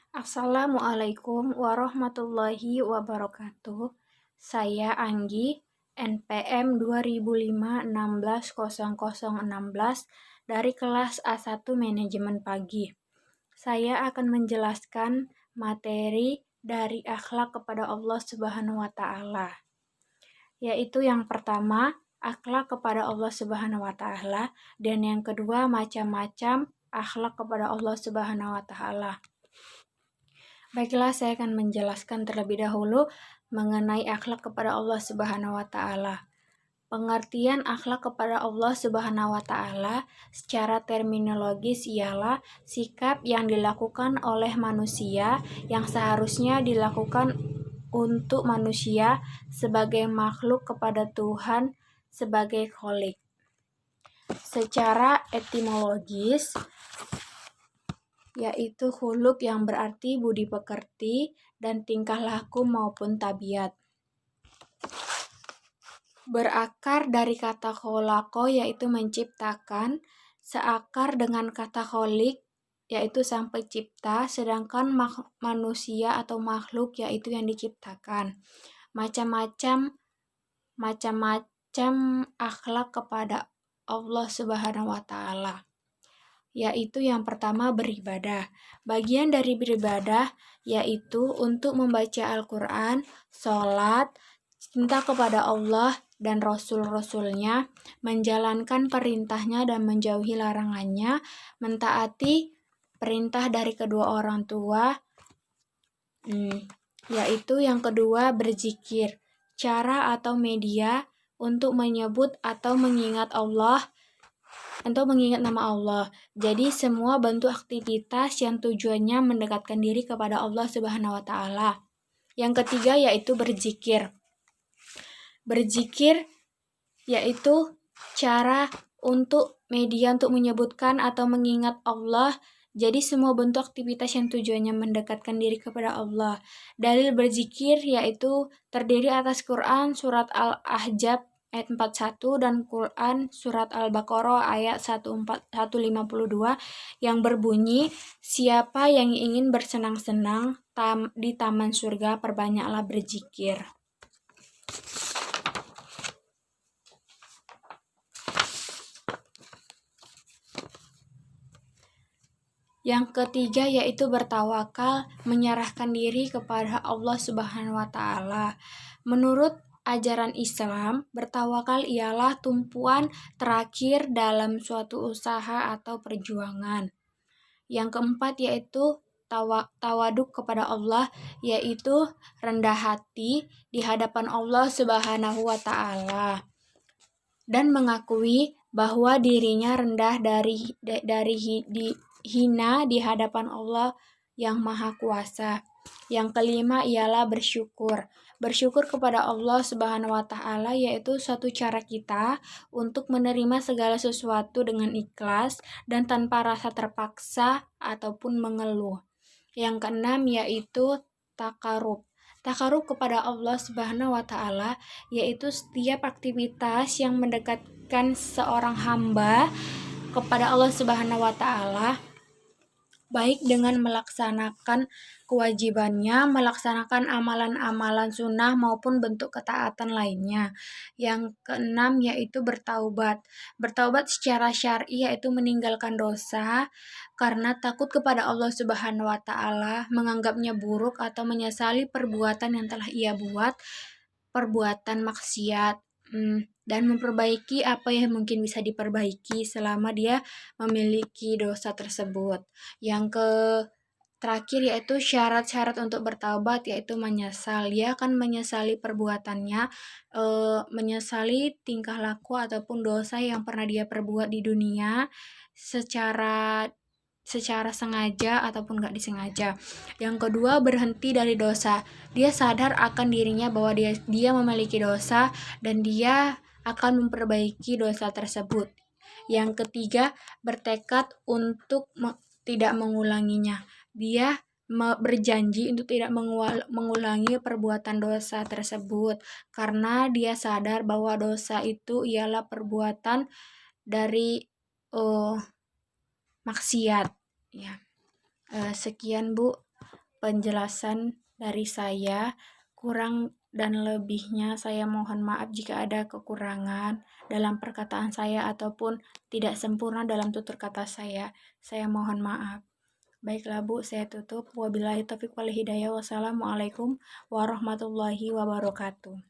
Assalamualaikum warahmatullahi wabarakatuh. Saya Anggi, NPM 2005-16-0016 dari kelas A1 Manajemen Pagi. Saya akan menjelaskan materi dari akhlak kepada Allah Subhanahu wa taala. Yaitu yang pertama, akhlak kepada Allah Subhanahu wa taala, dan yang kedua macam-macam akhlak kepada Allah Subhanahu wa taala. Baiklah, saya akan menjelaskan terlebih dahulu mengenai akhlak kepada Allah Subhanahu wa taala. Pengertian akhlak kepada Allah Subhanahu wa taala secara terminologis ialah sikap yang dilakukan oleh manusia yang seharusnya dilakukan untuk manusia sebagai makhluk kepada Tuhan sebagai Kholik. Secara etimologis, yaitu khuluk yang berarti budi pekerti dan tingkah laku maupun tabiat. Berakar dari kata kholako yaitu menciptakan, seakar dengan kata kholik yaitu sang pencipta, sedangkan manusia atau makhluk yaitu yang diciptakan. Macam-macam akhlak kepada Allah Subhanahu wa taala. Yaitu yang pertama beribadah. Bagian dari beribadah yaitu untuk membaca Al-Quran, sholat, cinta kepada Allah dan Rasul-Rasulnya, menjalankan perintahnya dan menjauhi larangannya, mentaati perintah dari kedua orang tua, yaitu yang kedua berzikir. Cara atau media untuk menyebut atau mengingat Allah atau mengingat nama Allah. Jadi semua bentuk aktivitas yang tujuannya mendekatkan diri kepada Allah Subhanahu wa taala. Yang ketiga yaitu berzikir. Berzikir yaitu cara untuk media untuk menyebutkan atau mengingat Allah. Jadi semua bentuk aktivitas yang tujuannya mendekatkan diri kepada Allah. Dalil berzikir yaitu terdiri atas Quran surat Al-Ahzab ayat 41 dan Quran surat Al-Baqarah ayat 152 yang berbunyi, siapa yang ingin bersenang-senang di taman surga, perbanyaklah berzikir. Yang ketiga yaitu bertawakal, menyerahkan diri kepada Allah Subhanahu wa taala. Menurut ajaran Islam, bertawakal ialah tumpuan terakhir dalam suatu usaha atau perjuangan. Yang keempat yaitu tawaduk kepada Allah, yaitu rendah hati di hadapan Allah Subhanahu wa taala dan mengakui bahwa dirinya rendah hina di hadapan Allah yang Maha Kuasa. Yang kelima ialah bersyukur. Bersyukur kepada Allah Subhanahu wa taala yaitu suatu cara kita untuk menerima segala sesuatu dengan ikhlas dan tanpa rasa terpaksa ataupun mengeluh. Yang keenam yaitu takarub. Takarub kepada Allah Subhanahu wa taala yaitu setiap aktivitas yang mendekatkan seorang hamba kepada Allah Subhanahu wa taala, baik dengan melaksanakan kewajibannya, melaksanakan amalan-amalan sunnah maupun bentuk ketaatan lainnya. Yang keenam yaitu bertaubat. Bertaubat secara syar'i yaitu meninggalkan dosa karena takut kepada Allah Subhanahu wa taala, menganggapnya buruk atau menyesali perbuatan yang telah ia buat, perbuatan maksiat, dan memperbaiki apa yang mungkin bisa diperbaiki selama dia memiliki dosa tersebut. Yang terakhir yaitu syarat-syarat untuk bertaubat yaitu menyesal. Dia akan menyesali perbuatannya, menyesali tingkah laku ataupun dosa yang pernah dia perbuat di dunia secara sengaja ataupun gak disengaja. Yang kedua, berhenti dari dosa. Dia sadar akan dirinya bahwa dia memiliki dosa dan dia akan memperbaiki dosa tersebut. Yang ketiga, bertekad untuk tidak mengulanginya. Dia berjanji untuk tidak mengulangi perbuatan dosa tersebut karena dia sadar bahwa dosa itu ialah perbuatan dari maksiat. Ya. Sekian Bu. penjelasan dari saya. Kurang dan lebihnya saya mohon maaf jika ada kekurangan dalam perkataan saya ataupun tidak sempurna dalam tutur kata saya. Saya mohon maaf. Baiklah Bu, saya tutup. Wabillahi taufiq wal hidayah. Wassalamualaikum warahmatullahi wabarakatuh.